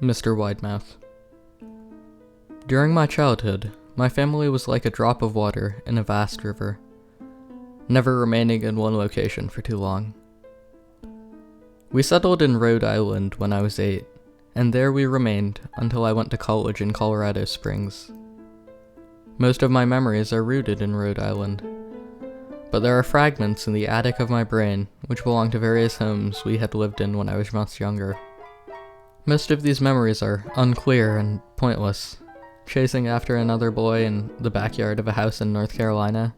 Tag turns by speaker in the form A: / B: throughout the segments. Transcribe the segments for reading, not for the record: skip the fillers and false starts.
A: Mr. Widemouth. During my childhood, my family was like a drop of water in a vast river, never remaining in one location for too long. We settled in Rhode Island when I was 8, and there we remained until I went to college in Colorado Springs. Most of my memories are rooted in Rhode Island, but there are fragments in the attic of my brain which belong to various homes we had lived in when I was much younger. Most of these memories are unclear and pointless, chasing after another boy in the backyard of a house in North Carolina,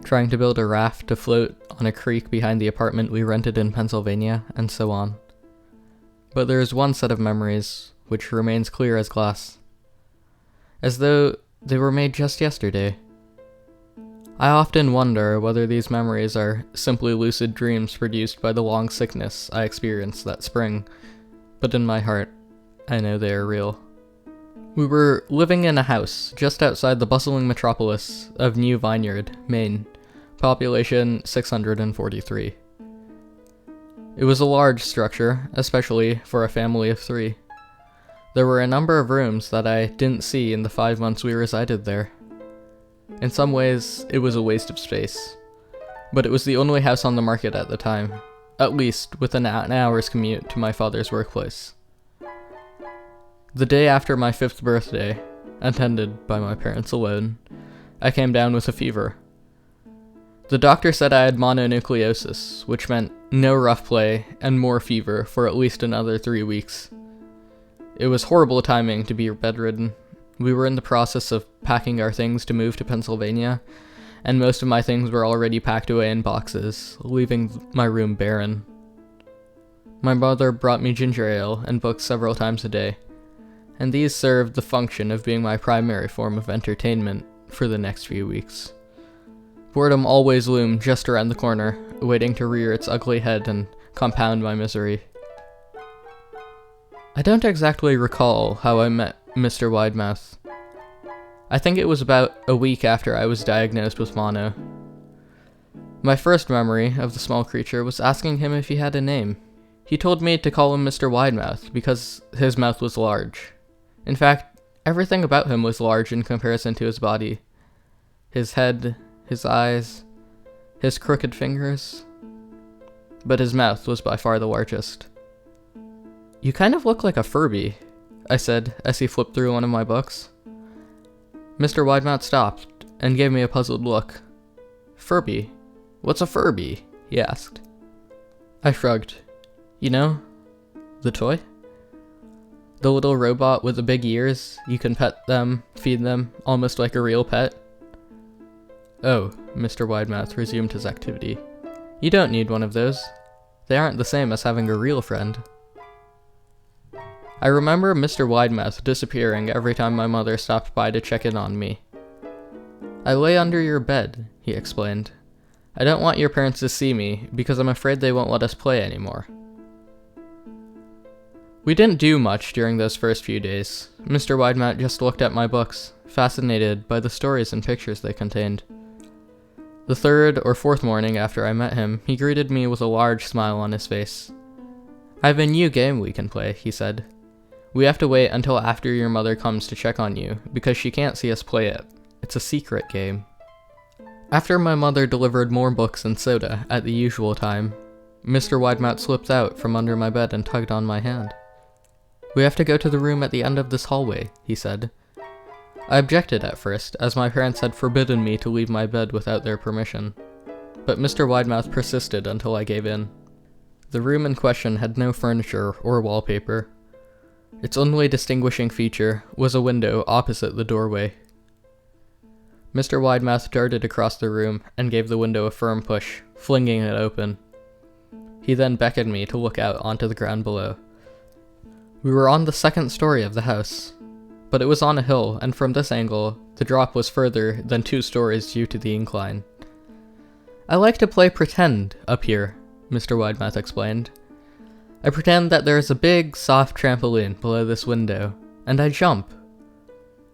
A: trying to build a raft to float on a creek behind the apartment we rented in Pennsylvania, and so on. But there is one set of memories which remains clear as glass, as though they were made just yesterday. I often wonder whether these memories are simply lucid dreams produced by the long sickness I experienced that spring, but in my heart, I know they are real. We were living in a house just outside the bustling metropolis of New Vineyard, Maine, population 643. It was a large structure, especially for a family of 3. There were a number of rooms that I didn't see in the 5 months we resided there. In some ways, it was a waste of space, but it was the only house on the market at the time, at least within an hour's commute to my father's workplace. The day after my 5th birthday, attended by my parents alone, I came down with a fever. The doctor said I had mononucleosis, which meant no rough play and more fever for at least another 3 weeks. It was horrible timing to be bedridden. We were in the process of packing our things to move to Pennsylvania, and most of my things were already packed away in boxes, leaving my room barren. My mother brought me ginger ale and books several times a day, and these served the function of being my primary form of entertainment for the next few weeks. Boredom always loomed just around the corner, waiting to rear its ugly head and compound my misery. I don't exactly recall how I met Mr. Widemouth. I think it was about a week after I was diagnosed with mono. My first memory of the small creature was asking him if he had a name. He told me to call him Mr. Widemouth because his mouth was large. In fact, everything about him was large in comparison to his body. His head, his eyes, his crooked fingers. But his mouth was by far the largest. "You kind of look like a Furby," I said as he flipped through one of my books. Mr. Widemouth stopped and gave me a puzzled look. "Furby? What's a Furby?" he asked. I shrugged. "You know, the toy? The little robot with the big ears, you can pet them, feed them, almost like a real pet." "Oh," Mr. Widemouth resumed his activity. "You don't need one of those. They aren't the same as having a real friend." I remember Mr. Widemouth disappearing every time my mother stopped by to check in on me. "I lay under your bed," he explained. "I don't want your parents to see me because I'm afraid they won't let us play anymore." We didn't do much during those first few days. Mr. Widemouth just looked at my books, fascinated by the stories and pictures they contained. The 3rd or 4th morning after I met him, he greeted me with a large smile on his face. "I have a new game we can play," he said. "We have to wait until after your mother comes to check on you, because she can't see us play it. It's a secret game." After my mother delivered more books and soda at the usual time, Mr. Widemouth slipped out from under my bed and tugged on my hand. "We have to go to the room at the end of this hallway," he said. I objected at first, as my parents had forbidden me to leave my bed without their permission. But Mr. Widemouth persisted until I gave in. The room in question had no furniture or wallpaper. Its only distinguishing feature was a window opposite the doorway. Mr. Widemouth darted across the room and gave the window a firm push, flinging it open. He then beckoned me to look out onto the ground below. We were on the 2nd story of the house, but it was on a hill, and from this angle, the drop was further than 2 stories due to the incline. "I like to play pretend up here," Mr. Widemouth explained. "I pretend that there is a big, soft trampoline below this window, and I jump.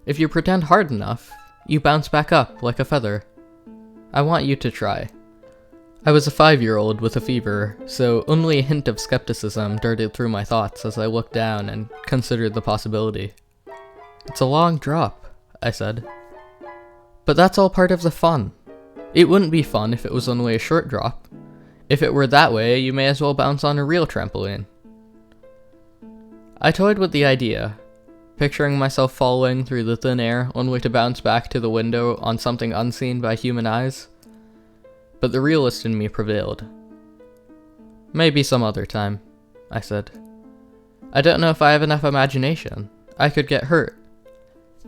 A: If you pretend hard enough, you bounce back up like a feather. I want you to try." I was a 5-year-old with a fever, so only a hint of skepticism darted through my thoughts as I looked down and considered the possibility. "It's a long drop," I said. "But that's all part of the fun. It wouldn't be fun if it was only a short drop. If it were that way, you may as well bounce on a real trampoline." I toyed with the idea, picturing myself falling through the thin air only to bounce back to the window on something unseen by human eyes. But the realist in me prevailed. "Maybe some other time," I said. "I don't know if I have enough imagination. I could get hurt."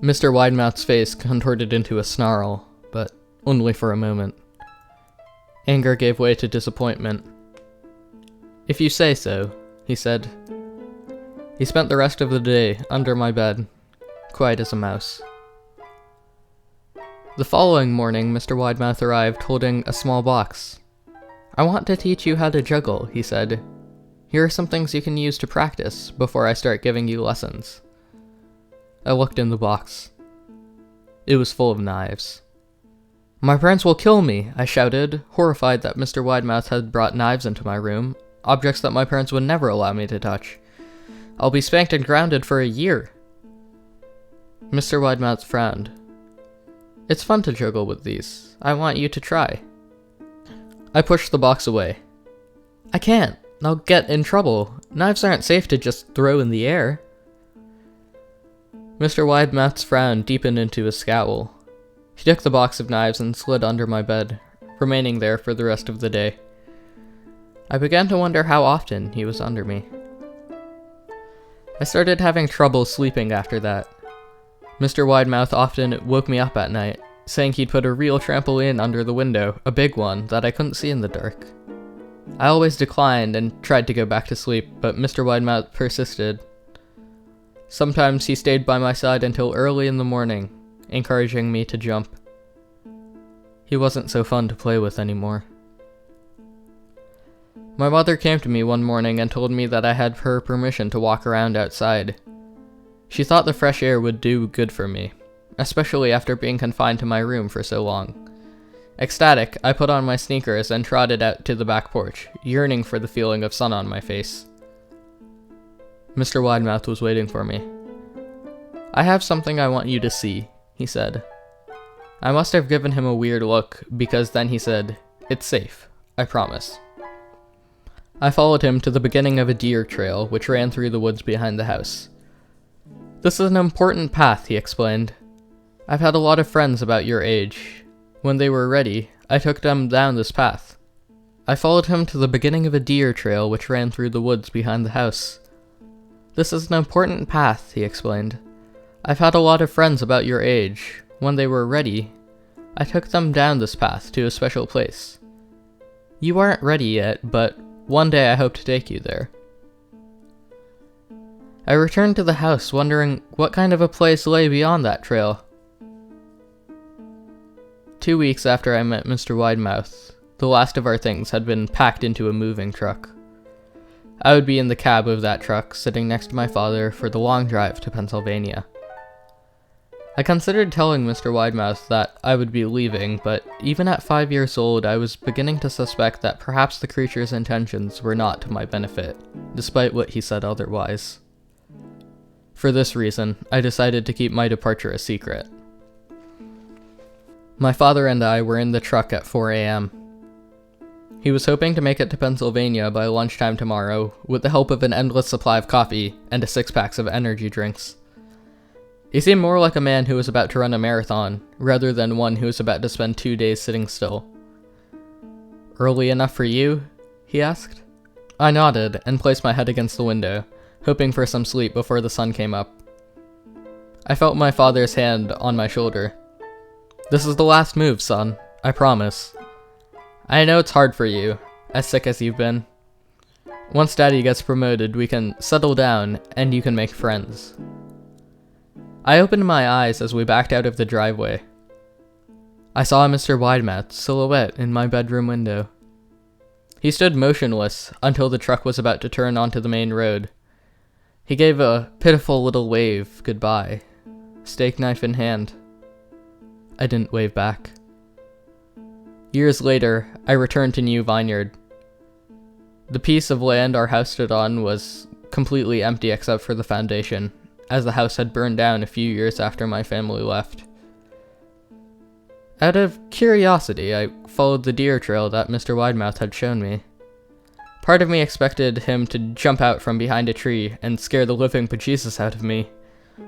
A: Mr. Widemouth's face contorted into a snarl, but only for a moment. Anger gave way to disappointment. "If you say so," he said. He spent the rest of the day under my bed, quiet as a mouse. The following morning, Mr. Widemouth arrived holding a small box. "I want to teach you how to juggle," he said. "Here are some things you can use to practice before I start giving you lessons." I looked in the box. It was full of knives. "My parents will kill me," I shouted, horrified that Mr. Widemouth had brought knives into my room, objects that my parents would never allow me to touch. "I'll be spanked and grounded for a year." Mr. Widemouth frowned. "It's fun to juggle with these. I want you to try." I pushed the box away. "I can't. I'll get in trouble. Knives aren't safe to just throw in the air." Mr. Widemouth's frown deepened into a scowl. He took the box of knives and slid under my bed, remaining there for the rest of the day. I began to wonder how often he was under me. I started having trouble sleeping after that. Mr. Widemouth often woke me up at night, saying he'd put a real trampoline under the window, a big one that I couldn't see in the dark. I always declined and tried to go back to sleep, but Mr. Widemouth persisted. Sometimes he stayed by my side until early in the morning, encouraging me to jump. He wasn't so fun to play with anymore. My mother came to me one morning and told me that I had her permission to walk around outside. She thought the fresh air would do good for me, especially after being confined to my room for so long. Ecstatic, I put on my sneakers and trotted out to the back porch, yearning for the feeling of sun on my face. Mr. Widemouth was waiting for me. "I have something I want you to see," he said. I must have given him a weird look, because then he said, "It's safe, I promise." I followed him to the beginning of a deer trail which ran through the woods behind the house. "This is an important path," he explained. "I've had a lot of friends about your age. When they were ready, I took them down this path." I followed him to the beginning of a deer trail which ran through the woods behind the house. "This is an important path," he explained. "I've had a lot of friends about your age. When they were ready, I took them down this path to a special place. You aren't ready yet, but one day I hope to take you there." I returned to the house wondering what kind of a place lay beyond that trail. 2 weeks after I met Mr. Widemouth, the last of our things had been packed into a moving truck. I would be in the cab of that truck, sitting next to my father for the long drive to Pennsylvania. I considered telling Mr. Widemouth that I would be leaving, but even at 5 years old, I was beginning to suspect that perhaps the creature's intentions were not to my benefit, despite what he said otherwise. For this reason, I decided to keep my departure a secret. My father and I were in the truck at 4 a.m. He was hoping to make it to Pennsylvania by lunchtime tomorrow, with the help of an endless supply of coffee and a 6-pack of energy drinks. He seemed more like a man who was about to run a marathon, rather than one who was about to spend 2 days sitting still. "Early enough for you?" he asked. I nodded and placed my head against the window, hoping for some sleep before the sun came up. I felt my father's hand on my shoulder. "This is the last move, son. I promise. I know it's hard for you, as sick as you've been. Once Daddy gets promoted, we can settle down, and you can make friends." I opened my eyes as we backed out of the driveway. I saw Mr. Widemouth's silhouette in my bedroom window. He stood motionless until the truck was about to turn onto the main road. He gave a pitiful little wave goodbye, steak knife in hand. I didn't wave back. Years later, I returned to New Vineyard. The piece of land our house stood on was completely empty except for the foundation, as the house had burned down a few years after my family left. Out of curiosity, I followed the deer trail that Mr. Widemouth had shown me. Part of me expected him to jump out from behind a tree and scare the living bejesus out of me,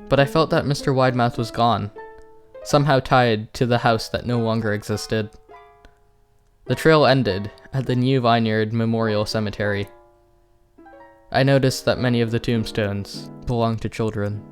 A: but I felt that Mr. Widemouth was gone, somehow tied to the house that no longer existed. The trail ended at the New Vineyard Memorial Cemetery. I noticed that many of the tombstones belonged to children.